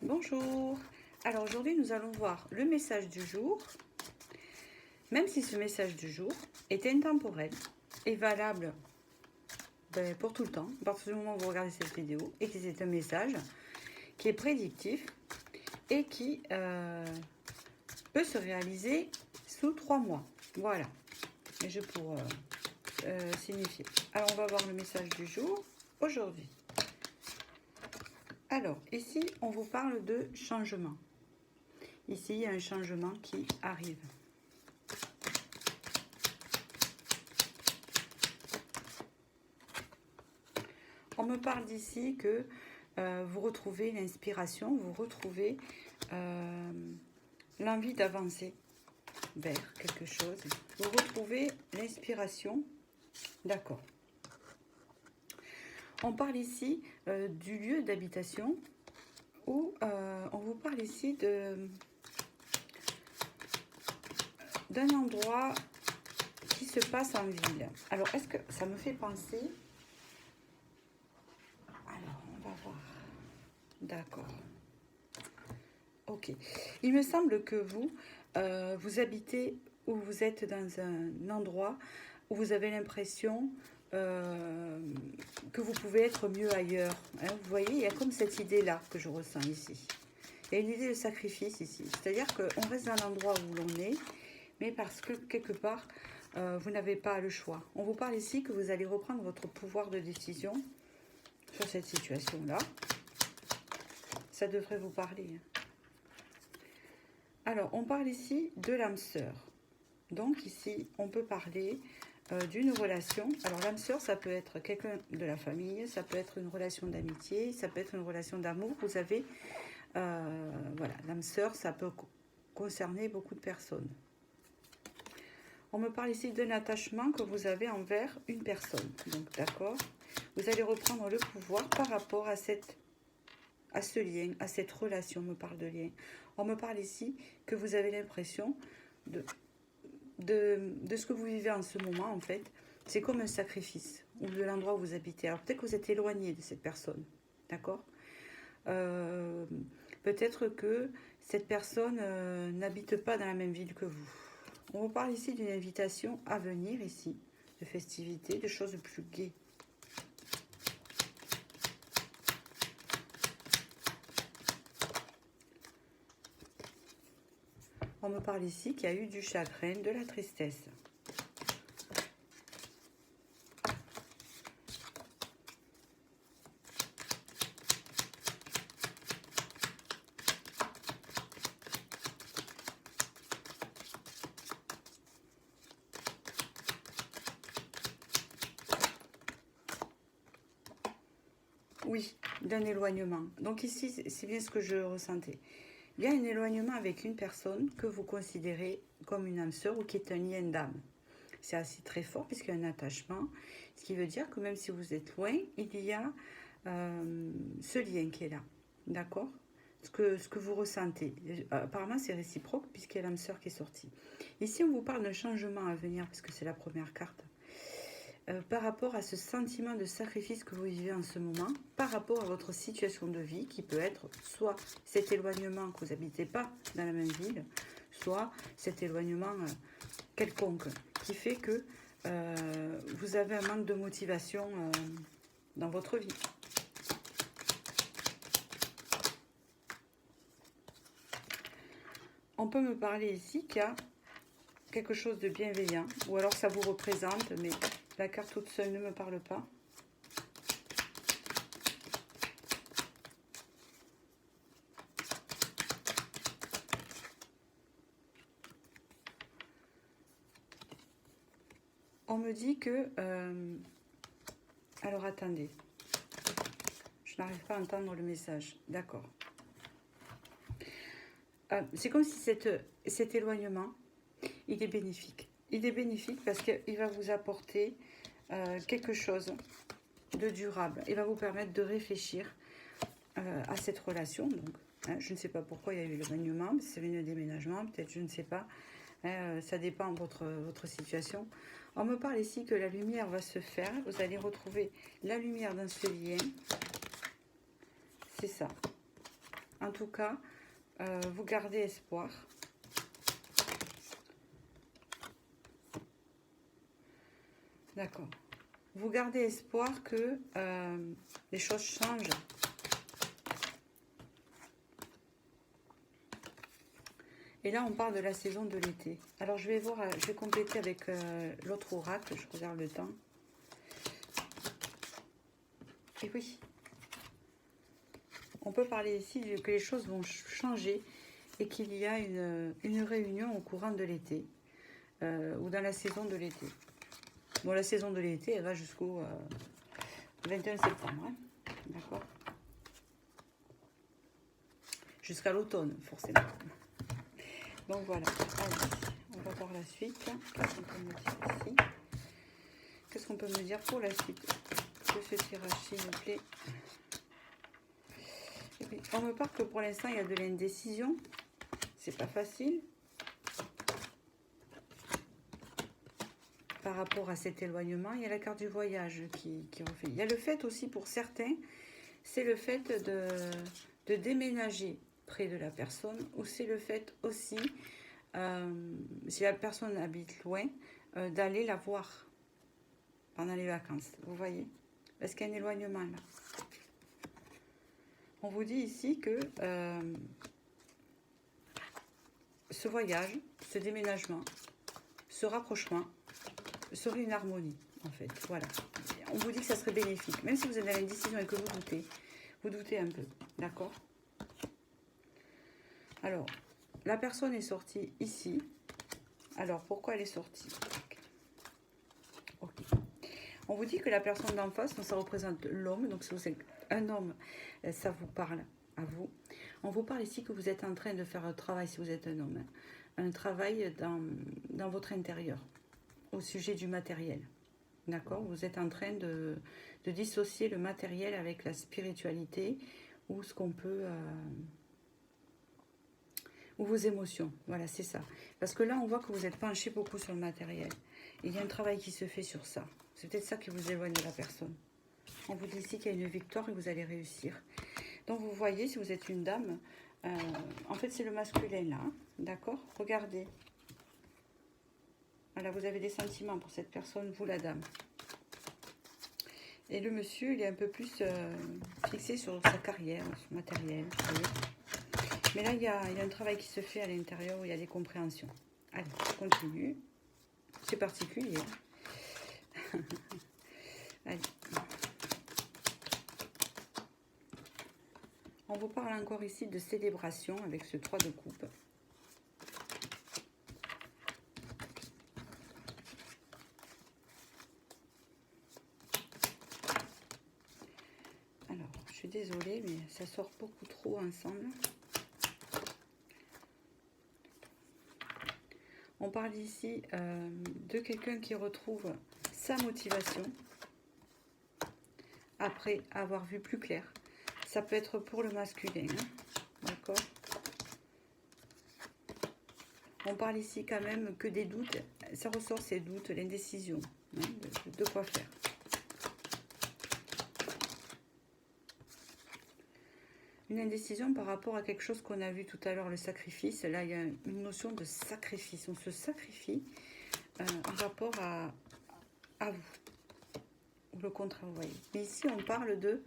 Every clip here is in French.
Bonjour. Alors aujourd'hui nous allons voir le message du jour. Même si ce message du jour est intemporel et valable pour tout le temps, à partir du moment où vous regardez cette vidéo, et que c'est un message qui est prédictif et qui peut se réaliser sous 3 mois. Voilà. Et je pour signifier. Alors on va voir le message du jour aujourd'hui. Alors, ici, on vous parle de changement. Ici, il y a un changement qui arrive. On me parle d'ici que vous retrouvez l'inspiration, vous retrouvez l'envie d'avancer vers quelque chose. Vous retrouvez l'inspiration. D'accord. On parle ici du lieu d'habitation où on vous parle ici d'un endroit qui se passe en ville. Alors, est-ce que ça me fait penser... Alors, on va voir. D'accord. Ok. Il me semble que vous habitez ou vous êtes dans un endroit où vous avez l'impression que vous pouvez être mieux ailleurs. Hein, vous voyez, il y a comme cette idée-là que je ressens ici. Il y a une idée de sacrifice ici. C'est-à-dire qu'on reste dans l'endroit où l'on est, mais parce que quelque part, vous n'avez pas le choix. On vous parle ici que vous allez reprendre votre pouvoir de décision sur cette situation-là. Ça devrait vous parler. Alors, on parle ici de l'âme sœur. Donc ici, on peut parler d'une relation. Alors, l'âme sœur, ça peut être quelqu'un de la famille, ça peut être une relation d'amitié, ça peut être une relation d'amour. Vous avez, voilà, l'âme sœur, ça peut concerner beaucoup de personnes. On me parle ici d'un attachement que vous avez envers une personne. Donc, d'accord, vous allez reprendre le pouvoir par rapport à ce lien, à cette relation. On me parle de lien. On me parle ici que vous avez l'impression de ce que vous vivez en ce moment, en fait. C'est comme un sacrifice, ou de l'endroit où vous habitez. Alors peut-être que vous êtes éloigné de cette personne, d'accord, peut-être que cette personne n'habite pas dans la même ville que vous. On vous parle ici d'une invitation à venir ici, de festivités, de choses plus gaies. On me parle ici qu'il y a eu du chagrin, de la tristesse. Oui, d'un éloignement. Donc ici, c'est bien ce que je ressentais. Il y a un éloignement avec une personne que vous considérez comme une âme sœur ou qui est un lien d'âme. C'est assez très fort puisqu'il y a un attachement, ce qui veut dire que même si vous êtes loin, il y a ce lien qui est là. D'accord, ce que vous ressentez. Apparemment, c'est réciproque puisqu'il y a l'âme sœur qui est sortie. Ici, on vous parle d'un changement à venir parce que c'est la première carte. Par rapport à ce sentiment de sacrifice que vous vivez en ce moment, par rapport à votre situation de vie, qui peut être soit cet éloignement que vous n'habitez pas dans la même ville, soit cet éloignement quelconque, qui fait que vous avez un manque de motivation dans votre vie. On peut me parler ici qu'il y a quelque chose de bienveillant, ou alors ça vous représente, mais la carte toute seule ne me parle pas. On me dit que... alors attendez. Je n'arrive pas à entendre le message. D'accord. C'est comme si cet éloignement, il est bénéfique. Il est bénéfique parce qu'il va vous apporter quelque chose de durable. Il va vous permettre de réfléchir à cette relation. Donc, hein, je ne sais pas pourquoi il y a eu l'éloignement, c'est le déménagement, peut-être, je ne sais pas. Ça dépend de votre situation. On me parle ici que la lumière va se faire. Vous allez retrouver la lumière dans ce lien. C'est ça. En tout cas, vous gardez espoir. D'accord. Vous gardez espoir que les choses changent. Et là, on parle de la saison de l'été. Alors, je vais voir, je vais compléter avec l'autre oracle. Je regarde le temps. Et oui, on peut parler ici que les choses vont changer et qu'il y a une réunion au courant de l'été ou dans la saison de l'été. Bon, la saison de l'été, elle va jusqu'au 21 septembre. Hein, d'accord? Jusqu'à l'automne, forcément. Donc voilà, allez, on va voir la suite. Qu'est-ce qu'on peut me dire ici? Qu'est-ce qu'on peut me dire pour la suite de ce tirage, s'il vous plaît? Et puis, on me parle que pour l'instant, il y a de l'indécision. C'est pas facile. Par rapport à cet éloignement, il y a la carte du voyage qui refait. Il y a le fait aussi pour certains, c'est le fait de déménager près de la personne, ou c'est le fait aussi, si la personne habite loin, d'aller la voir pendant les vacances. Vous voyez? Parce qu'il y a un éloignement là. On vous dit ici que ce voyage, ce déménagement, ce rapprochement serait une harmonie, en fait. Voilà. On vous dit que ça serait bénéfique. Même si vous êtes dans l'indécision et que vous doutez un peu. D'accord? Alors, la personne est sortie ici. Alors, pourquoi elle est sortie? Ok. On vous dit que la personne d'en face, ça représente l'homme. Donc, si vous êtes un homme, ça vous parle à vous. On vous parle ici que vous êtes en train de faire un travail, si vous êtes un homme. Un travail dans votre intérieur, au sujet du matériel. D'accord? Vous êtes en train de dissocier le matériel avec la spiritualité ou ce qu'on peut... ou vos émotions. Voilà, c'est ça. Parce que là, on voit que vous êtes penché beaucoup sur le matériel. Et il y a un travail qui se fait sur ça. C'est peut-être ça qui vous éloigne de la personne. On vous dit ici qu'il y a une victoire et que vous allez réussir. Donc, vous voyez, si vous êtes une dame, en fait, c'est le masculin là. Hein, d'accord? Regardez. Voilà, vous avez des sentiments pour cette personne, vous la dame. Et le monsieur, il est un peu plus fixé sur sa carrière, son matériel. Vous voyez. Mais là, il y a un travail qui se fait à l'intérieur où il y a des compréhensions. Allez, je continue. C'est particulier. Allez. On vous parle encore ici de célébration avec ce 3 de coupe. Alors, je suis désolée, mais ça sort beaucoup trop ensemble. On parle ici de quelqu'un qui retrouve sa motivation après avoir vu plus clair. Ça peut être pour le masculin, hein, d'accord? On parle ici quand même que des doutes. Ça ressort ces doutes, l'indécision, hein, de quoi faire. Une indécision par rapport à quelque chose qu'on a vu tout à l'heure, le sacrifice. Là, il y a une notion de sacrifice. On se sacrifie en rapport à vous. Ou le contraire, vous voyez. Mais ici, on parle de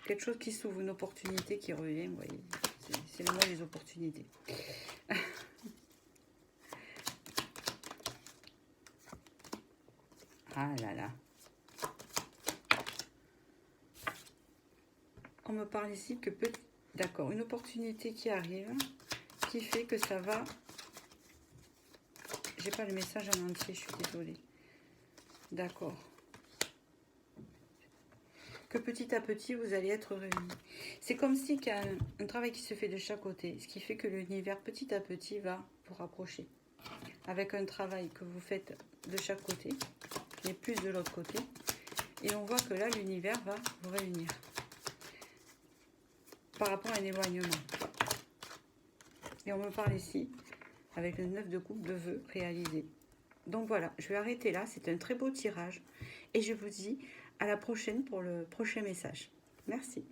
quelque chose qui s'ouvre, une opportunité qui revient, vous voyez. C'est le mois des opportunités. Ah là là. On me parle ici que peut-être... D'accord, une opportunité qui arrive, qui fait que ça va... J'ai pas le message en entier, je suis désolée. D'accord. Que petit à petit, vous allez être réunis. C'est comme si il y a un travail qui se fait de chaque côté, ce qui fait que l'univers, petit à petit, va vous rapprocher. Avec un travail que vous faites de chaque côté, mais plus de l'autre côté. Et on voit que là, l'univers va vous réunir. Par rapport à un éloignement. Et on me parle ici, avec le 9 de coupe, de vœux réalisés. Donc voilà, je vais arrêter là. C'est un très beau tirage. Et je vous dis à la prochaine pour le prochain message. Merci.